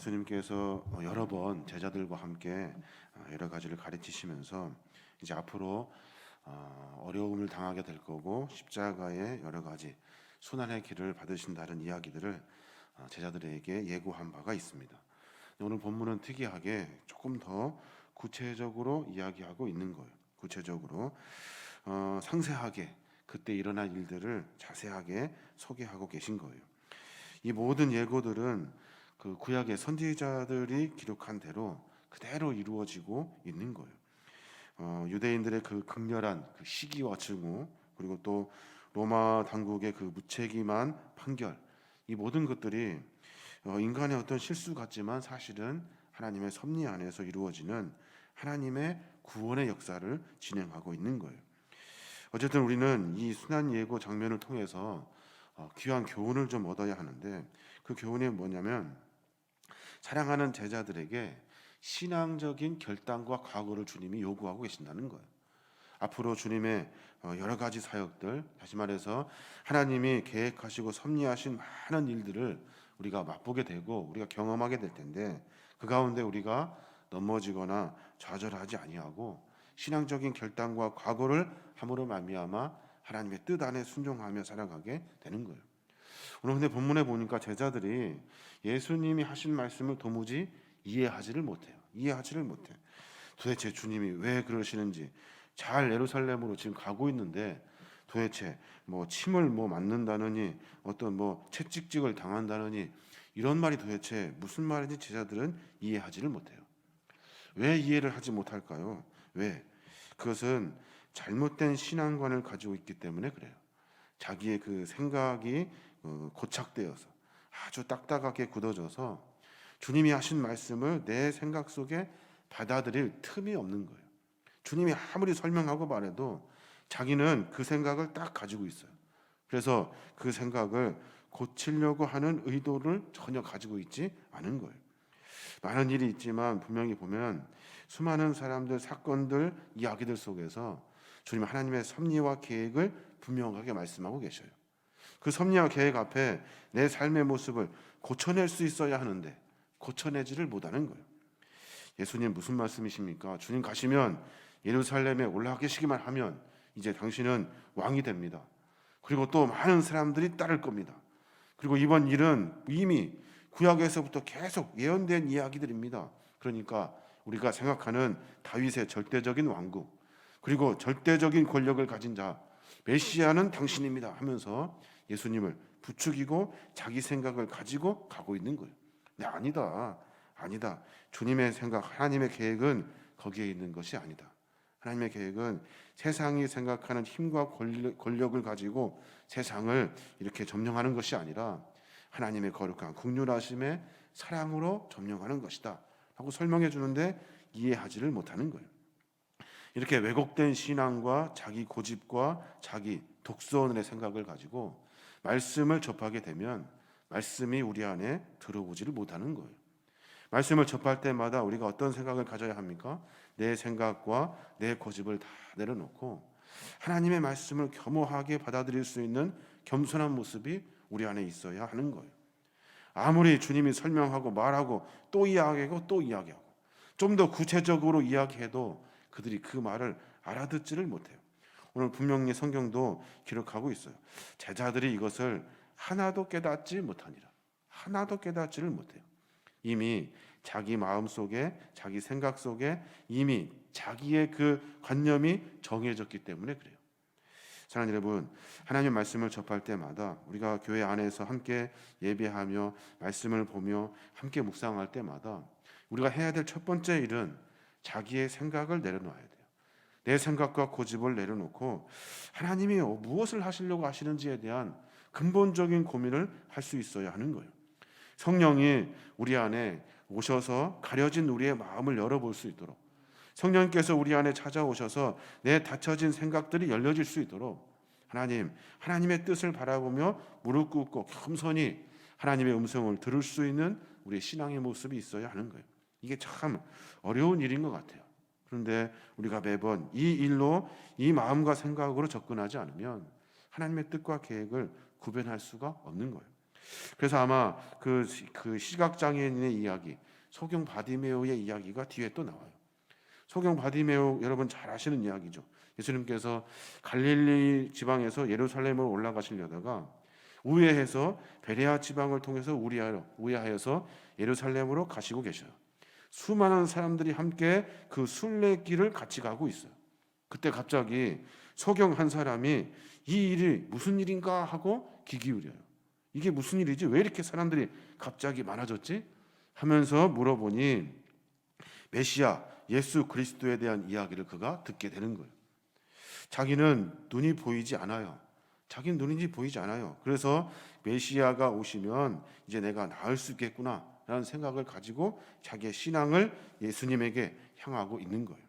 예수님께서 여러 번 제자들과 함께 여러 가지를 가르치시면서 이제 앞으로 어려움을 당하게 될 거고 십자가의 여러 가지 순환의 길을 받으신다는 이야기들을 제자들에게 예고한 바가 있습니다. 오늘 본문은 특이하게 조금 더 구체적으로 이야기하고 있는 거예요. 구체적으로 상세하게 그때 일어난 일들을 자세하게 소개하고 계신 거예요. 이 모든 예고들은 그 구약의 선지자들이 기록한 대로 그대로 이루어지고 있는 거예요. 유대인들의 그 극렬한 그 시기와 증오, 그리고 또 로마 당국의 그 무책임한 판결, 이 모든 것들이 인간의 어떤 실수 같지만 사실은 하나님의 섭리 안에서 이루어지는 하나님의 구원의 역사를 진행하고 있는 거예요. 어쨌든 우리는 이 순환 예고 장면을 통해서 귀한 교훈을 좀 얻어야 하는데, 그 교훈이 뭐냐면 사랑하는 제자들에게 신앙적인 결단과 각오를 주님이 요구하고 계신다는 거예요. 앞으로 주님의 여러 가지 사역들, 다시 말해서 하나님이 계획하시고 섭리하신 많은 일들을 우리가 맛보게 되고 우리가 경험하게 될 텐데, 그 가운데 우리가 넘어지거나 좌절하지 아니하고 신앙적인 결단과 각오를 함으로 말미암아 하나님의 뜻 안에 순종하며 살아가게 되는 거예요. 오늘 근데 본문에 보니까 제자들이 예수님이 하신 말씀을 도무지 이해하지를 못해요. 도대체 주님이 왜 그러시는지, 잘 예루살렘으로 지금 가고 있는데 도대체 뭐 침을 맞는다느니 어떤 채찍질을 당한다느니 이런 말이 도대체 무슨 말인지 제자들은 이해하지를 못해요. 왜 이해를 하지 못할까요? 왜? 그것은 잘못된 신앙관을 가지고 있기 때문에 그래요. 자기의 그 생각이 고착되어서 아주 딱딱하게 굳어져서 주님이 하신 말씀을 내 생각 속에 받아들일 틈이 없는 거예요. 주님이 아무리 설명하고 말해도 자기는 그 생각을 딱 가지고 있어요. 그래서 그 생각을 고치려고 하는 의도를 전혀 가지고 있지 않은 거예요. 많은 일이 있지만 분명히 보면 수많은 사람들, 사건들, 이야기들 속에서 주님 하나님의 섭리와 계획을 분명하게 말씀하고 계셔요. 그 섭리와 계획 앞에 내 삶의 모습을 고쳐낼 수 있어야 하는데 고쳐내지를 못하는 거예요. 예수님 무슨 말씀이십니까? 주님 가시면 예루살렘에 올라가 계시기만 하면 이제 당신은 왕이 됩니다. 그리고 또 많은 사람들이 따를 겁니다. 그리고 이번 일은 이미 구약에서부터 계속 예언된 이야기들입니다. 그러니까 우리가 생각하는 다윗의 절대적인 왕국, 그리고 절대적인 권력을 가진 자 메시아는 당신입니다 하면서 예수님을 부추기고 자기 생각을 가지고 가고 있는 거예요. 근데 아니다. 주님의 생각, 하나님의 계획은 거기에 있는 것이 아니다. 하나님의 계획은 세상이 생각하는 힘과 권력을 가지고 세상을 이렇게 점령하는 것이 아니라 하나님의 거룩한 긍휼하심의 사랑으로 점령하는 것이다 하고 설명해 주는데 이해하지를 못하는 거예요. 이렇게 왜곡된 신앙과 자기 고집과 자기 독선의 생각을 가지고 말씀을 접하게 되면 말씀이 우리 안에 들어오지를 못하는 거예요. 말씀을 접할 때마다 우리가 어떤 생각을 가져야 합니까? 내 생각과 내 고집을 다 내려놓고 하나님의 말씀을 겸허하게 받아들일 수 있는 겸손한 모습이 우리 안에 있어야 하는 거예요. 아무리 주님이 설명하고 말하고 또 이야기하고 좀 더 구체적으로 이야기해도 그들이 그 말을 알아듣지를 못해요. 오늘 분명히 성경도 기록하고 있어요. 제자들이 이것을 하나도 깨닫지를 못해요. 이미 자기 마음 속에, 자기 생각 속에 이미 자기의 그 관념이 정해졌기 때문에 그래요. 사랑하는 여러분, 하나님의 말씀을 접할 때마다 우리가 교회 안에서 함께 예배하며 말씀을 보며 함께 묵상할 때마다 우리가 해야 될 첫 번째 일은 자기의 생각을 내려놓아야 돼요. 내 생각과 고집을 내려놓고 하나님이 무엇을 하시려고 하시는지에 대한 근본적인 고민을 할 수 있어야 하는 거예요. 성령이 우리 안에 오셔서 가려진 우리의 마음을 열어볼 수 있도록, 성령께서 우리 안에 찾아오셔서 내 닫혀진 생각들이 열려질 수 있도록 하나님의 뜻을 바라보며 무릎 꿇고 겸손히 하나님의 음성을 들을 수 있는 우리의 신앙의 모습이 있어야 하는 거예요. 이게 참 어려운 일인 것 같아요. 그런데 우리가 매번 이 일로 이 마음과 생각으로 접근하지 않으면 하나님의 뜻과 계획을 구별할 수가 없는 거예요. 그래서 아마 그 시각 장애인의 이야기, 소경 바디메오의 이야기가 뒤에 또 나와요. 소경 바디메오 여러분 잘 아시는 이야기죠. 예수님께서 갈릴리 지방에서 예루살렘으로 올라가시려다가 우회해서 베레아 지방을 통해서 우회하여서 예루살렘으로 가시고 계셔요. 수많은 사람들이 함께 그 순례길을 같이 가고 있어요. 그때 갑자기 소경 한 사람이 이 일이 무슨 일인가 하고 귀 기울여요. 이게 무슨 일이지? 왜 이렇게 사람들이 갑자기 많아졌지? 하면서 물어보니 메시아 예수 그리스도에 대한 이야기를 그가 듣게 되는 거예요. 자기는 눈이 보이지 않아요. 자기는 눈이 보이지 않아요. 그래서 메시아가 오시면 이제 내가 나을 수 있겠구나 라는 생각을 가지고 자기의 신앙을 예수님에게 향하고 있는 거예요.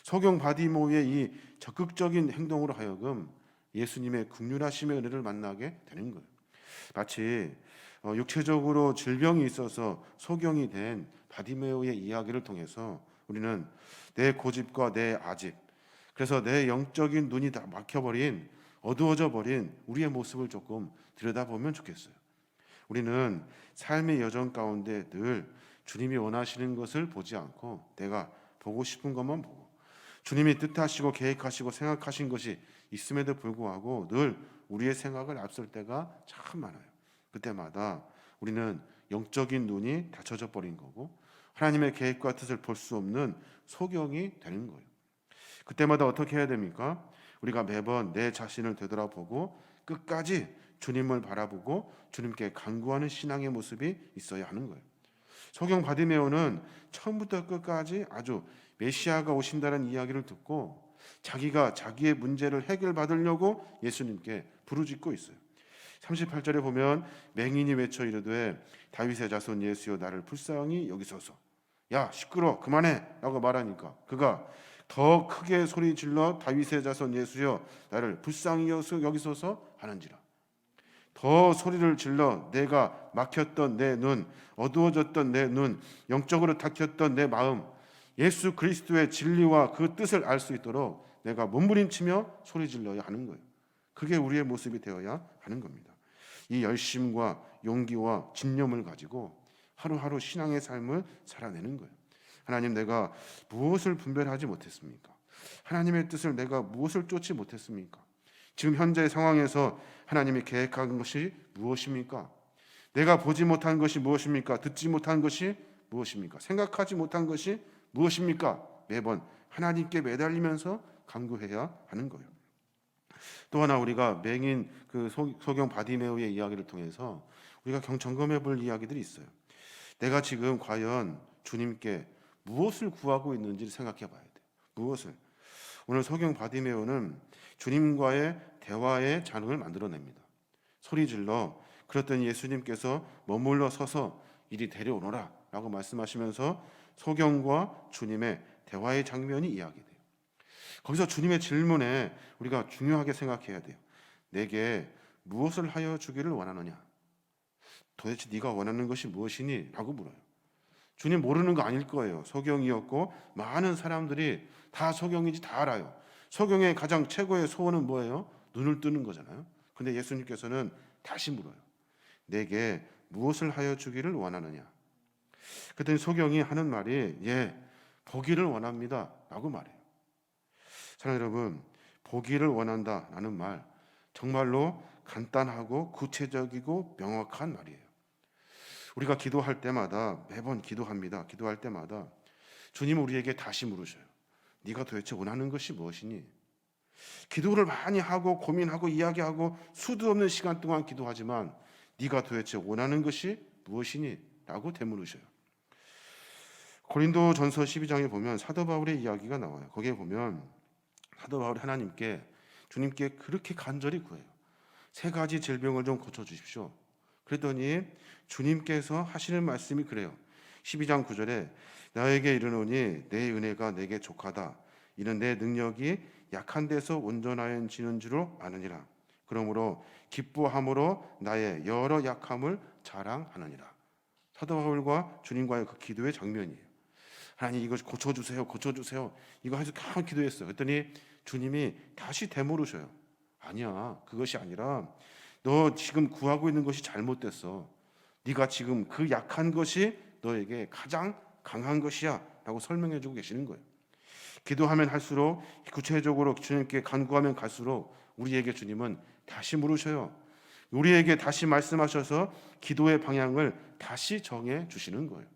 소경 바디모의 이 적극적인 행동으로 하여금 예수님의 긍휼하심의 은혜를 만나게 되는 거예요. 마치 육체적으로 질병이 있어서 소경이 된 바디메오의 이야기를 통해서 우리는 내 고집과 내 아집, 그래서 내 영적인 눈이 다 막혀버린, 어두워져 버린 우리의 모습을 조금 들여다보면 좋겠어요. 우리는 삶의 여정 가운데 늘 주님이 원하시는 것을 보지 않고 내가 보고 싶은 것만 보고, 주님이 뜻하시고 계획하시고 생각하신 것이 있음에도 불구하고 늘 우리의 생각을 앞설 때가 참 많아요. 그때마다 우리는 영적인 눈이 닫혀져 버린 거고 하나님의 계획과 뜻을 볼 수 없는 소경이 되는 거예요. 그때마다 어떻게 해야 됩니까? 우리가 매번 내 자신을 되돌아보고 끝까지 주님을 바라보고 주님께 간구하는 신앙의 모습이 있어야 하는 거예요. 소경 바디메오는 처음부터 끝까지 아주 메시아가 오신다는 이야기를 듣고 자기가 자기의 문제를 해결받으려고 예수님께 부르짖고 있어요. 38절에 보면 맹인이 외쳐 이르되 다윗의 자손 예수여 나를 불쌍히 여기소서. 야 시끄러 그만해 라고 말하니까 그가 더 크게 소리 질러 다윗의 자손 예수여 나를 불쌍히 여기소서 하는지라. 더 소리를 질러 내가 막혔던 내 눈, 어두워졌던 내 눈, 영적으로 닫혔던 내 마음, 예수 그리스도의 진리와 그 뜻을 알 수 있도록 내가 몸부림치며 소리 질러야 하는 거예요. 그게 우리의 모습이 되어야 하는 겁니다. 이 열심과 용기와 집념을 가지고 하루하루 신앙의 삶을 살아내는 거예요. 하나님 내가 무엇을 분별하지 못했습니까? 하나님의 뜻을 내가 무엇을 쫓지 못했습니까? 지금 현재 상황에서 하나님이 계획한 것이 무엇입니까? 내가 보지 못한 것이 무엇입니까? 듣지 못한 것이 무엇입니까? 생각하지 못한 것이 무엇입니까? 매번 하나님께 매달리면서 간구해야 하는 거예요. 또 하나 우리가 맹인 그 소경 바디메오의 이야기를 통해서 우리가 점검해 볼 이야기들이 있어요. 내가 지금 과연 주님께 무엇을 구하고 있는지를 생각해 봐야 돼요. 무엇을? 오늘 소경 바디메오는 주님과의 대화의 잔을 만들어냅니다. 소리 질러 그랬더니 예수님께서 머물러 서서 이리 데려오너라 라고 말씀하시면서 소경과 주님의 대화의 장면이 이야기돼요. 거기서 주님의 질문에 우리가 중요하게 생각해야 돼요. 내게 무엇을 하여 주기를 원하느냐? 도대체 네가 원하는 것이 무엇이니? 라고 물어요. 주님 모르는 거 아닐 거예요. 소경이었고 많은 사람들이 다 소경인지 다 알아요. 소경의 가장 최고의 소원은 뭐예요? 눈을 뜨는 거잖아요. 근데 예수님께서는 다시 물어요. 내게 무엇을 하여 주기를 원하느냐? 그랬더니 소경이 하는 말이 보기를 원합니다 라고 말해요. 사랑하는 여러분, 보기를 원한다라는 말 정말로 간단하고 구체적이고 명확한 말이에요. 우리가 기도할 때마다 매번 기도합니다. 기도할 때마다 주님은 우리에게 다시 물으셔요. 네가 도대체 원하는 것이 무엇이니? 기도를 많이 하고 고민하고 이야기하고 수도 없는 시간 동안 기도하지만 네가 도대체 원하는 것이 무엇이니? 라고 되물으셔요. 고린도전서 12장에 보면 사도 바울의 이야기가 나와요. 거기에 보면 사도 바울이 하나님께 주님께 그렇게 간절히 구해요. 3가지 질병을 좀 고쳐주십시오. 그랬더니 주님께서 하시는 말씀이 그래요. 12장 9절에 나에게 이르노니 내 은혜가 내게 족하다. 이는 내 능력이 약한 데서 온전하여지는 줄로 아느니라. 그러므로 기뻐함으로 나의 여러 약함을 자랑하느니라. 사도 바울과 주님과의 그 기도의 장면이에요. 하나님 이것 고쳐주세요. 고쳐주세요. 이거 해서 강 기도했어요. 그랬더니 주님이 다시 되물으셔요. 아니야. 그것이 아니라 너 지금 구하고 있는 것이 잘못됐어. 네가 지금 그 약한 것이 너에게 가장 강한 것이야 라고 설명해 주고 계시는 거예요. 기도하면 할수록, 구체적으로 주님께 간구하면 갈수록 우리에게 주님은 다시 물으셔요. 우리에게 다시 말씀하셔서 기도의 방향을 다시 정해 주시는 거예요.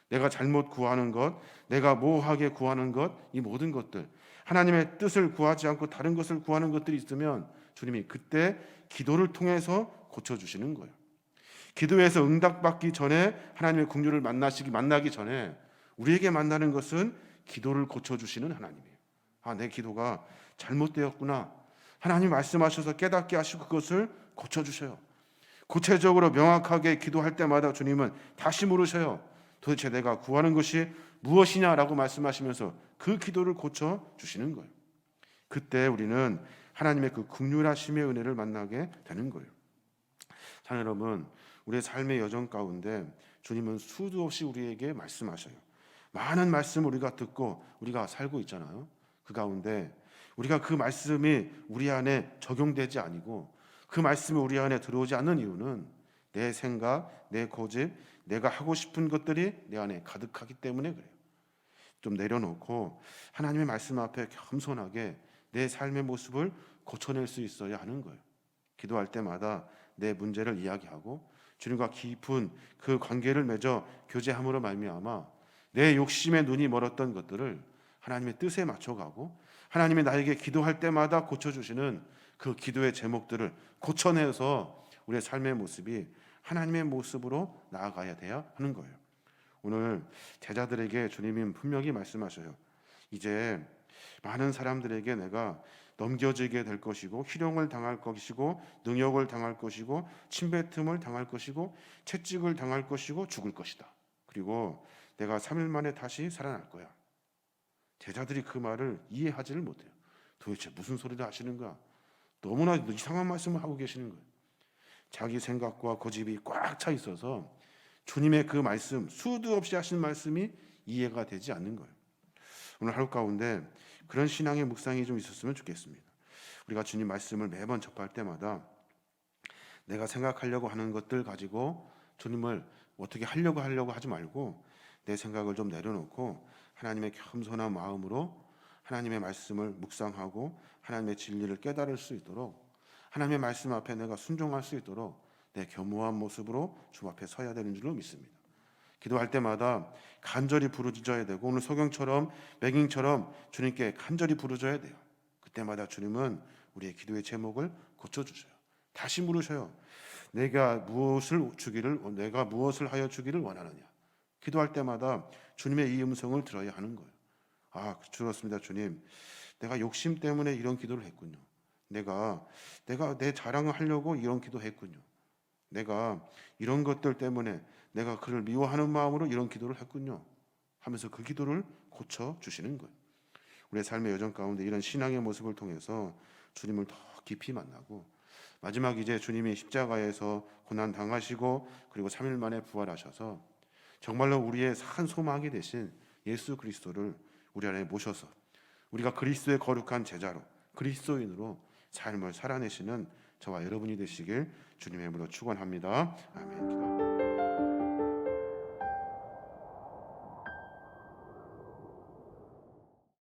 내가 잘못 구하는 것, 내가 모호하게 구하는 것, 이 모든 것들, 하나님의 뜻을 구하지 않고 다른 것을 구하는 것들이 있으면 주님이 그때 기도를 통해서 고쳐주시는 거예요. 기도에서 응답받기 전에, 하나님의 긍휼을 만나기 전에 우리에게 만나는 것은 기도를 고쳐주시는 하나님이에요. 내 기도가 잘못되었구나. 하나님 말씀하셔서 깨닫게 하시고 그것을 고쳐주셔요. 구체적으로 명확하게 기도할 때마다 주님은 다시 물으셔요. 도대체 내가 구하는 것이 무엇이냐라고 말씀하시면서 그 기도를 고쳐주시는 거예요. 그때 우리는 하나님의 그 긍휼하심의 은혜를 만나게 되는 거예요. 자, 여러분, 우리의 삶의 여정 가운데 주님은 수도 없이 우리에게 말씀하셔요. 많은 말씀을 우리가 듣고 우리가 살고 있잖아요. 그 가운데 우리가 그 말씀이 우리 안에 적용되지 아니고 그 말씀이 우리 안에 들어오지 않는 이유는 내 생각, 내 고집, 내가 하고 싶은 것들이 내 안에 가득하기 때문에 그래요. 좀 내려놓고 하나님의 말씀 앞에 겸손하게 내 삶의 모습을 고쳐낼 수 있어야 하는 거예요. 기도할 때마다 내 문제를 이야기하고 주님과 깊은 그 관계를 맺어 교제함으로 말미암아 내 욕심에 눈이 멀었던 것들을 하나님의 뜻에 맞춰가고 하나님이 나에게 기도할 때마다 고쳐주시는 그 기도의 제목들을 고쳐내서 우리의 삶의 모습이 하나님의 모습으로 나아가야 돼야 하는 거예요. 오늘 제자들에게 주님이 분명히 말씀하셔요. 이제 많은 사람들에게 내가 넘겨지게 될 것이고 희롱을 당할 것이고 능욕을 당할 것이고 침뱉음을 당할 것이고 채찍을 당할 것이고 죽을 것이다. 그리고 내가 3일 만에 다시 살아날 거야. 제자들이 그 말을 이해하지를 못해요. 도대체 무슨 소리를 하시는 거야? 너무나 이상한 말씀을 하고 계시는 거예요. 자기 생각과 고집이 꽉 차 있어서 주님의 그 말씀, 수도 없이 하신 말씀이 이해가 되지 않는 거예요. 오늘 하루 가운데 그런 신앙의 묵상이 좀 있었으면 좋겠습니다. 우리가 주님 말씀을 매번 접할 때마다 내가 생각하려고 하는 것들 가지고 주님을 어떻게 하려고 하지 말고 내 생각을 좀 내려놓고 하나님의 겸손한 마음으로 하나님의 말씀을 묵상하고 하나님의 진리를 깨달을 수 있도록, 하나님의 말씀 앞에 내가 순종할 수 있도록 내 겸허한 모습으로 주 앞에 서야 되는 줄로 믿습니다. 기도할 때마다 간절히 부르짖어야 되고 오늘 소경처럼 맹인처럼 주님께 간절히 부르짖어야 돼요. 그때마다 주님은 우리의 기도의 제목을 고쳐주셔요. 다시 물으셔요. 내가 무엇을 하여 주기를 원하느냐. 기도할 때마다 주님의 이 음성을 들어야 하는 거예요. 그렇습니다. 주님, 내가 욕심 때문에 이런 기도를 했군요. 내가 내 자랑을 하려고 이런 기도했군요. 내가 이런 것들 때문에 내가 그를 미워하는 마음으로 이런 기도를 했군요 하면서 그 기도를 고쳐주시는 거예요. 우리의 삶의 여정 가운데 이런 신앙의 모습을 통해서 주님을 더 깊이 만나고 마지막 이제 주님이 십자가에서 고난 당하시고 그리고 3일 만에 부활하셔서 정말로 우리의 산 소망이 되신 예수 그리스도를 우리 안에 모셔서 우리가 그리스도의 거룩한 제자로 그리스도인으로 삶을 살아내시는 저와 여러분이 되시길 주님의 이름으로 축원합니다. 아멘.